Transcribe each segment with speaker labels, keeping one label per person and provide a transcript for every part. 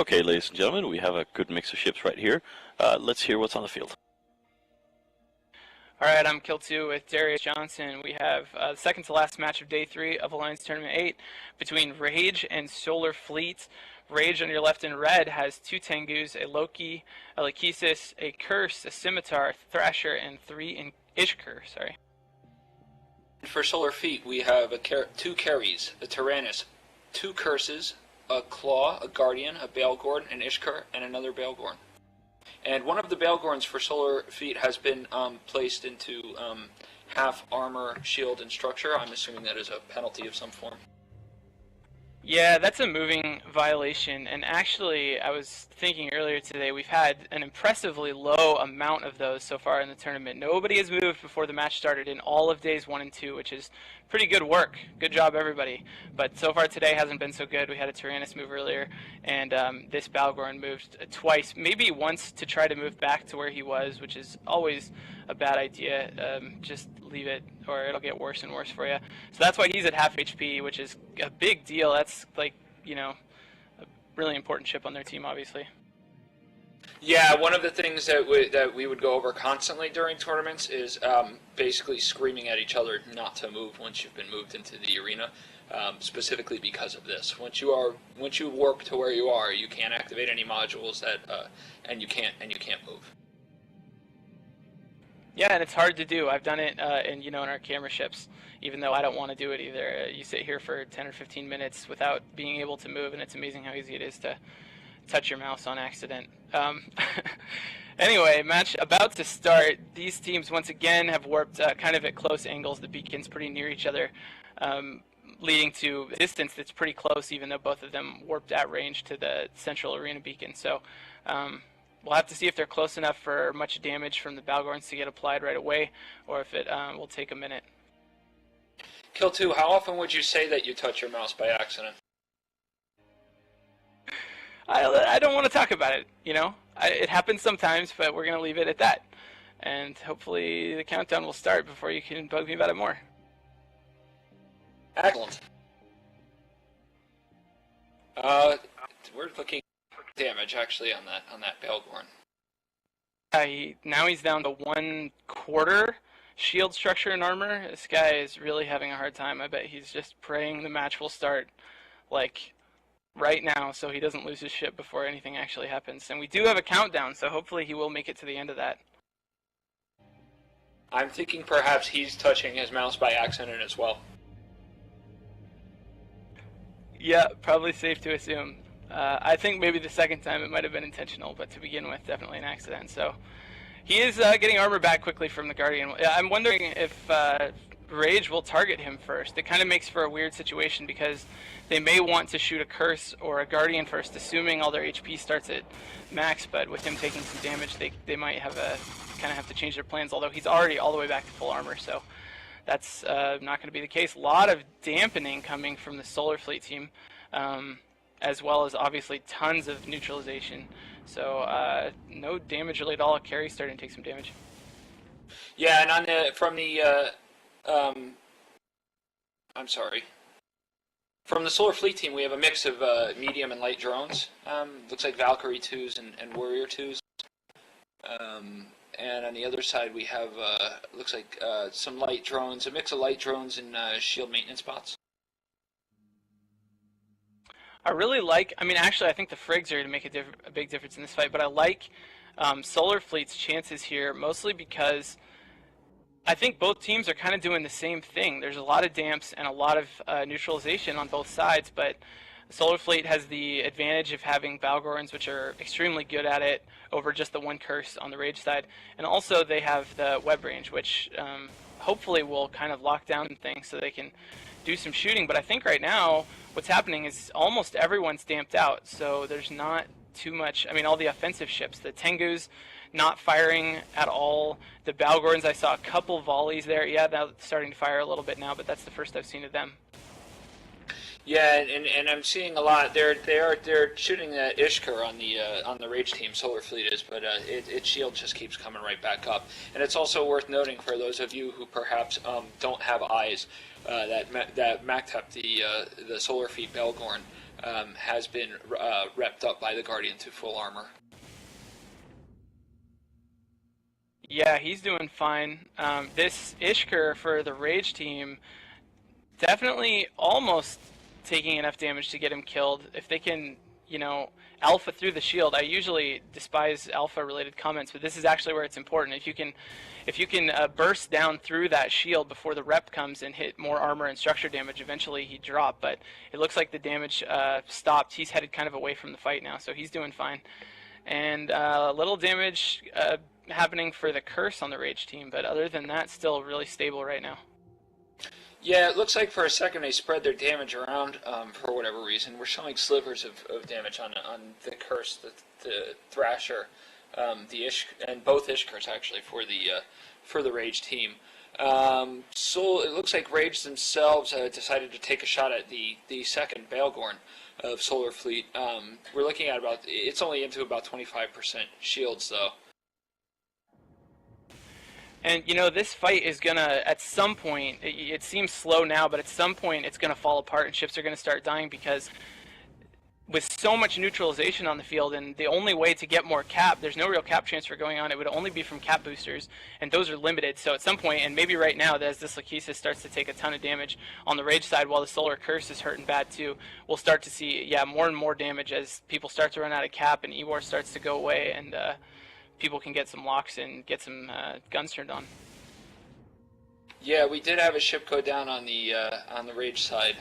Speaker 1: Okay, ladies and gentlemen, we have a good mix of ships right here. Let's hear what's on the field.
Speaker 2: Alright, I'm Kill 2 with Darius Johnson. We have the second to last match of Day 3 of Alliance Tournament 8 between R.A.G.E and Solar Fleet. R.A.G.E on your left in red has 2 Tengus, a Loki, a Lachesis, a Curse, a Scimitar, Thrasher, and 3 Ishkur, sorry.
Speaker 3: For Solar Fleet, we have 2 carries, a Tyrannus, 2 Curses, a Claw, a Guardian, a Baelgorn, an Ishkur, and another Baelgorn. And one of the Baelgorns for Solar Fleet has been placed into half armor, shield, and structure. I'm assuming that is a penalty of some form.
Speaker 2: Yeah, that's a moving violation, and actually, I was thinking earlier today, we've had an impressively low amount of those so far in the tournament. Nobody has moved before the match started in all of days 1 and 2, which is pretty good work. Good job, everybody. But so far today hasn't been so good. We had a Tyrannus move earlier, and this Baelgorn moved twice, maybe once to try to move back to where he was, which is always a bad idea. Just leave it, or it'll get worse and worse for you. So that's why he's at half HP, which is a big deal. That's like, you know, a really important ship on their team, obviously.
Speaker 3: Yeah, one of the things that we would go over constantly during tournaments is basically screaming at each other not to move once you've been moved into the arena, specifically because of this. Once you warp to where you are, you can't activate any modules and you can't move.
Speaker 2: Yeah, and it's hard to do. I've done it in our camera ships, even though I don't want to do it either. You sit here for 10 or 15 minutes without being able to move, and it's amazing how easy it is to touch your mouse on accident. Anyway, match about to start. These teams once again have warped kind of at close angles. The beacons pretty near each other, leading to a distance that's pretty close, even though both of them warped at range to the central arena beacon. So we'll have to see if they're close enough for much damage from the Baelgorns to get applied right away, or if it will take a minute.
Speaker 3: Kill 2, how often would you say that you touch your mouse by accident?
Speaker 2: I don't want to talk about it, you know? It happens sometimes, but we're going to leave it at that. And hopefully the countdown will start before you can bug me about it more.
Speaker 3: Excellent. We're looking at damage, actually, on that Baelgorn.
Speaker 2: Now he's down to 1/4 shield structure and armor. This guy is really having a hard time. I bet he's just praying the match will start, like, right now, so he doesn't lose his ship before anything actually happens. And we do have a countdown, so hopefully he will make it to the end of that.
Speaker 3: I'm thinking perhaps he's touching his mouse by accident as well.
Speaker 2: Yeah, probably safe to assume. I think maybe the second time it might have been intentional, but to begin with, definitely an accident. So he is getting armor back quickly from the Guardian. I'm wondering if R.A.G.E will target him first. It kind of makes for a weird situation because they may want to shoot a Curse or a Guardian first, assuming all their HP starts at max, but with him taking some damage, they might have to change their plans, although he's already all the way back to full armor, so that's not going to be the case. A lot of dampening coming from the Solar Fleet team, as well as obviously tons of neutralization. So no damage really at all. Carry's starting to take some damage.
Speaker 3: Yeah, and from the Solar Fleet team, we have a mix of medium and light drones. Looks like Valkyrie 2s and Warrior 2s. And on the other side, we have looks like some light drones, a mix of light drones and shield maintenance bots.
Speaker 2: I really like, actually I think the Frigs are going to make a big difference in this fight, but I like Solar Fleet's chances here, mostly because I think both teams are kind of doing the same thing. There's a lot of damps and a lot of neutralization on both sides, but Solar Fleet has the advantage of having Baelgorns, which are extremely good at it, over just the one Curse on the Rage side. And also they have the web range, which hopefully will kind of lock down things so they can do some shooting. But I think right now what's happening is almost everyone's damped out, so there's not too much. All the offensive ships, the Tengus not firing at all. The Baelgorns, I saw a couple volleys there. Yeah, they're starting to fire a little bit now, but that's the first I've seen of them.
Speaker 3: Yeah, and I'm seeing a lot. They're shooting at Ishkur on the Rage team. Solar Fleet is, but its shield just keeps coming right back up. And it's also worth noting for those of you who perhaps don't have eyes that Mactep, the Solar Fleet Baelgorn, has been repped up by the Guardian to full armor.
Speaker 2: Yeah, he's doing fine. This Ishkur for the Rage team, definitely almost taking enough damage to get him killed. If they can, alpha through the shield. I usually despise alpha-related comments, but this is actually where it's important. If you can burst down through that shield before the rep comes and hit more armor and structure damage, eventually he'd drop. But it looks like the damage stopped. He's headed kind of away from the fight now, so he's doing fine. And little damage happening for the curse on the Rage team, but other than that, still really stable right now.
Speaker 3: Yeah, it looks like for a second they spread their damage around for whatever reason. We're showing slivers of damage on the curse, the Thrasher, and both Ishkurs actually for the Rage team. So it looks like Rage themselves decided to take a shot at the second Balgorn of Solar Fleet. We're looking at it's only into about 25% shields though.
Speaker 2: And this fight is gonna, at some point, it seems slow now, but at some point it's gonna fall apart and ships are gonna start dying, because with so much neutralization on the field, and the only way to get more cap, there's no real cap transfer going on, it would only be from cap boosters, and those are limited. So at some point, and maybe right now, as this Lachesis starts to take a ton of damage on the Rage side, while the Solar Curse is hurting bad too, we'll start to see, more and more damage as people start to run out of cap and E-War starts to go away, and people can get some locks and get some guns turned on.
Speaker 3: Yeah, we did have a ship go down on the Rage side.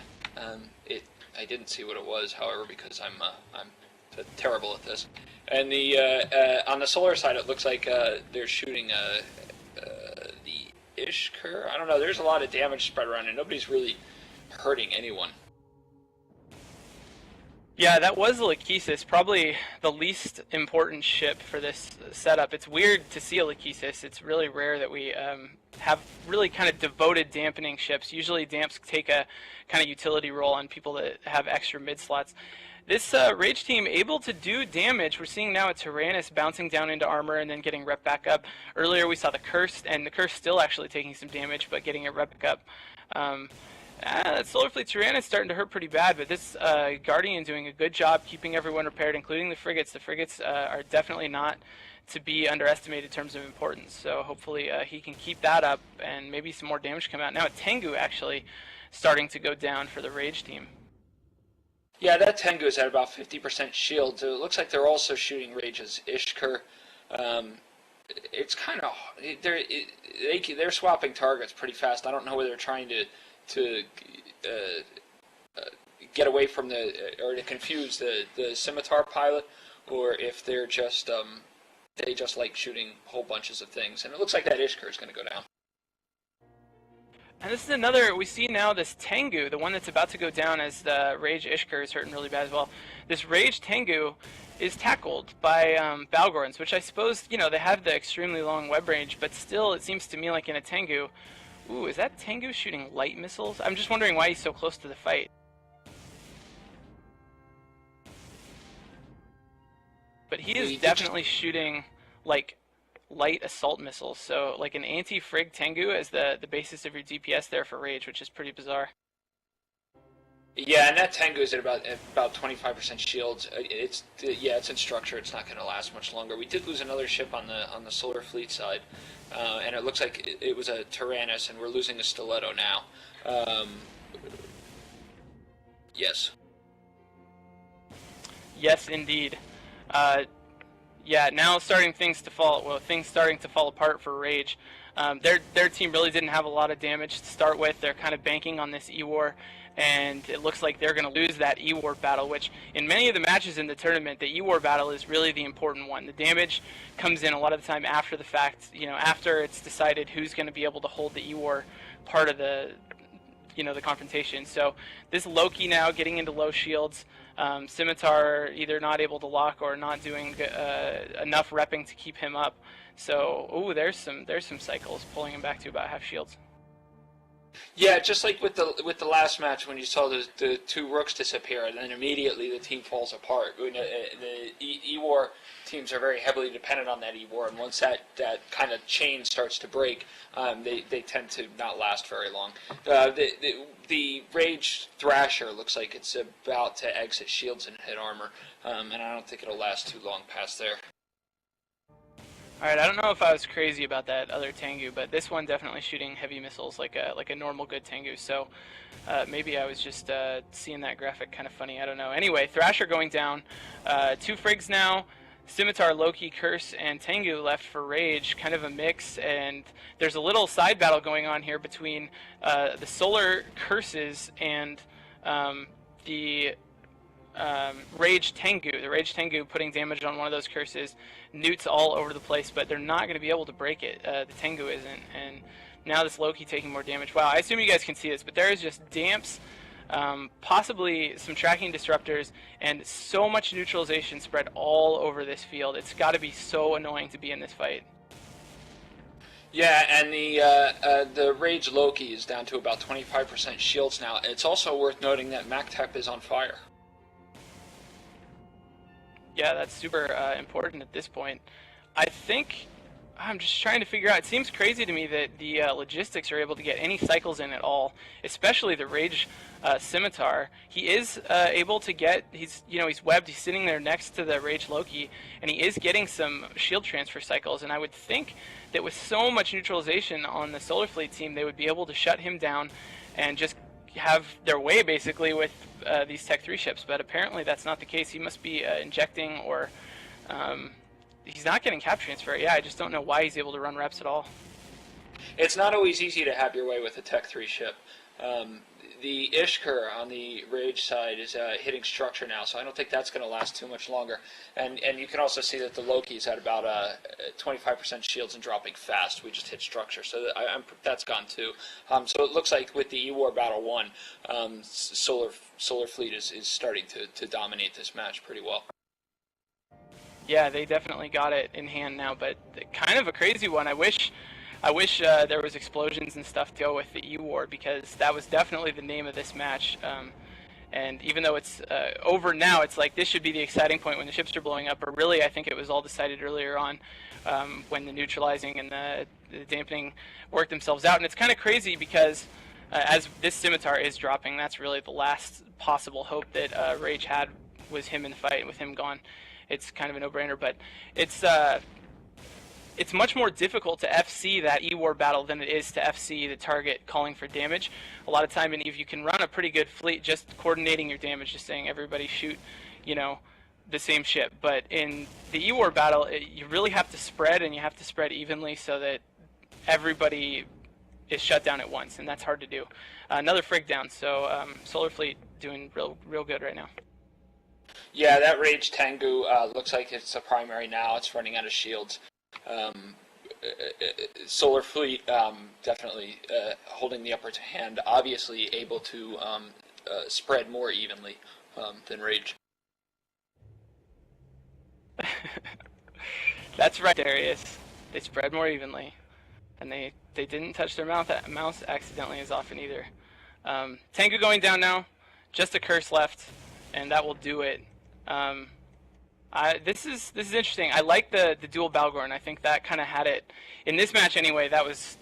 Speaker 3: I didn't see what it was, however, because I'm terrible at this. And on the Solar side, it looks like they're shooting the Ishkur. I don't know. There's a lot of damage spread around, and nobody's really hurting anyone.
Speaker 2: Yeah, that was the Lachesis, probably the least important ship for this setup. It's weird to see a Lachesis. It's really rare that we have really kind of devoted dampening ships. Usually damps take a kind of utility role on people that have extra mid slots. This Rage team able to do damage. We're seeing now a Tyrannus bouncing down into armor and then getting rep back up. Earlier we saw the Cursed, and the Cursed still actually taking some damage, but getting it rep back up. That Solar Fleet Tyrannus starting to hurt pretty bad, but this Guardian doing a good job keeping everyone repaired, including the frigates. The frigates are definitely not to be underestimated in terms of importance, so hopefully he can keep that up and maybe some more damage come out. Now Tengu actually starting to go down for the Rage team.
Speaker 3: Yeah, that Tengu is at about 50% shield. It looks like they're also shooting Rage's Ishkur. It's kind of they're swapping targets pretty fast. I don't know whether they're trying to get away from or to confuse the Scimitar pilot, or if they're just they just like shooting whole bunches of things. And it looks like that Ishkur is going to go down.
Speaker 2: And this is another, we see now this Tengu, the one that's about to go down as the Rage Ishkur is hurting really bad as well. This Rage Tengu is tackled by Balgorns, which I suppose, they have the extremely long web range, but still it seems to me like in a Tengu, ooh, is that Tengu shooting light missiles? I'm just wondering why he's so close to the fight. But he is definitely shooting, like, light assault missiles, so like an anti-frig Tengu as the basis of your DPS there for Rage, which is pretty bizarre.
Speaker 3: Yeah, and that Tengu is at about 25% shields. It's in structure. It's not going to last much longer. We did lose another ship on the Solar Fleet side, and it looks like it was a Tyrannus, and we're losing a Stiletto now. Yes.
Speaker 2: Yes, indeed. Yeah, now things starting to fall apart for Rage. Their team really didn't have a lot of damage to start with. They're kind of banking on this E-War, and it looks like they're going to lose that E-War battle, which in many of the matches in the tournament, the E-War battle is really the important one. The damage comes in a lot of the time after the fact, after it's decided who's going to be able to hold the E-War part of the confrontation. So this Loki now getting into low shields, Scimitar either not able to lock or not doing enough repping to keep him up. So, ooh, there's some cycles pulling him back to about half shields.
Speaker 3: Yeah, just like with the last match when you saw the two rooks disappear, and then immediately the team falls apart. The E-War teams are very heavily dependent on that E-War, and once that kind of chain starts to break, they tend to not last very long. The Rage Thrasher looks like it's about to exit shields and hit armor, and I don't think it'll last too long past there.
Speaker 2: Alright, I don't know if I was crazy about that other Tengu, but this one definitely shooting heavy missiles like a normal good Tengu, so maybe I was just seeing that graphic kind of funny, I don't know. Anyway, Thrasher going down, 2 Frigs now, Scimitar, Loki, Curse, and Tengu left for Rage, kind of a mix, and there's a little side battle going on here between the Solar Curses and the Rage Tengu. The Rage Tengu putting damage on one of those curses, newts all over the place, but they're not going to be able to break it. The Tengu isn't, and now this Loki taking more damage. Wow, I assume you guys can see this, but there is just damps, possibly some tracking disruptors, and so much neutralization spread all over this field. It's got to be so annoying to be in this fight.
Speaker 3: Yeah, and the Rage Loki is down to about 25% shields now. It's also worth noting that MacTep is on fire.
Speaker 2: Yeah, that's super important at this point. I think I'm just trying to figure out. It seems crazy to me that the logistics are able to get any cycles in at all, especially the Rage Scimitar. He is able to get. He's webbed. He's sitting there next to the Rage Loki, and he is getting some shield transfer cycles. And I would think that with so much neutralization on the Solar Fleet team, they would be able to shut him down and just have their way basically with these Tech 3 ships, but apparently that's not the case. He must be injecting, or he's not getting cap transfer. Yeah, I just don't know why he's able to run reps at all.
Speaker 3: It's not always easy to have your way with a Tech 3 ship. The Ishkur on the Rage side is hitting structure now, so I don't think that's going to last too much longer. And you can also see that the Loki's at about 25% shields and dropping fast. We just hit structure, so that's gone too. So it looks like with the E-War Battle 1, Solar Fleet is starting to dominate this match pretty well.
Speaker 2: Yeah, they definitely got it in hand now, but kind of a crazy one. I wish there was explosions and stuff to go with the E-War, because that was definitely the name of this match. And even though it's over now, it's like this should be the exciting point when the ships are blowing up. But really, I think it was all decided earlier on when the neutralizing and the dampening worked themselves out. And it's kind of crazy because as this Scimitar is dropping, that's really the last possible hope that Rage had, was him in the fight. With him gone, it's kind of a no-brainer. But it's much more difficult to FC that E-War battle than it is to FC the target calling for damage. A lot of time in EVE you can run a pretty good fleet just coordinating your damage, just saying everybody shoot, the same ship. But in the E-War battle, you really have to spread, and you have to spread evenly so that everybody is shut down at once, and that's hard to do. Another Frig down, so Solar Fleet doing real good right now.
Speaker 3: Yeah, that Rage Tengu looks like it's a primary now. It's running out of shields. Solar Fleet definitely holding the upper hand, obviously able to spread more evenly than Rage.
Speaker 2: That's right, Darius. They spread more evenly, and they didn't touch their mouse accidentally as often either. Tengu going down now, just a curse left, and that will do it. This is interesting. I like the dual Balgorn. I think that kind of had it in this match anyway. That was,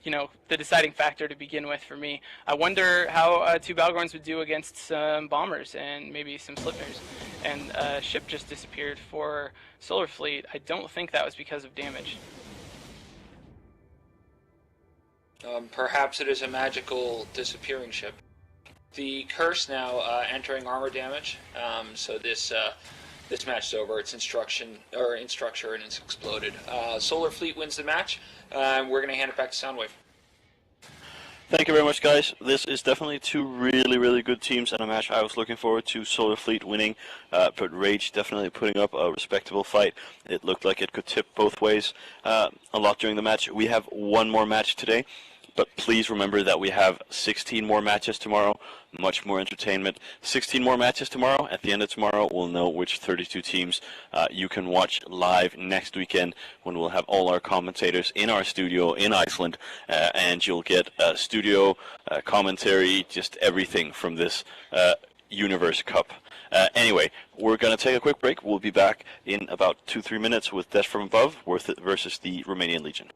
Speaker 2: the deciding factor to begin with for me. I wonder how 2 Balgorns would do against some bombers and maybe some Slipners. And ship just disappeared for Solar Fleet. I don't think that was because of damage.
Speaker 3: Perhaps it is a magical disappearing ship. The Curse now entering armor damage. So this match is over. It's in structure and it's exploded. Solar Fleet wins the match. We're going to hand it back to Soundwave.
Speaker 1: Thank you very much, guys. This is definitely 2 really, really good teams and a match I was looking forward to. Solar Fleet winning, but Rage definitely putting up a respectable fight. It looked like it could tip both ways a lot during the match. We have one more match today. But please remember that we have 16 more matches tomorrow, much more entertainment. 16 more matches tomorrow. At the end of tomorrow, we'll know which 32 teams you can watch live next weekend, when we'll have all our commentators in our studio in Iceland, and you'll get studio commentary, just everything from this Universe Cup. Anyway, we're going to take a quick break. We'll be back in about 2-3 minutes with Death from Above versus the Romanian Legion.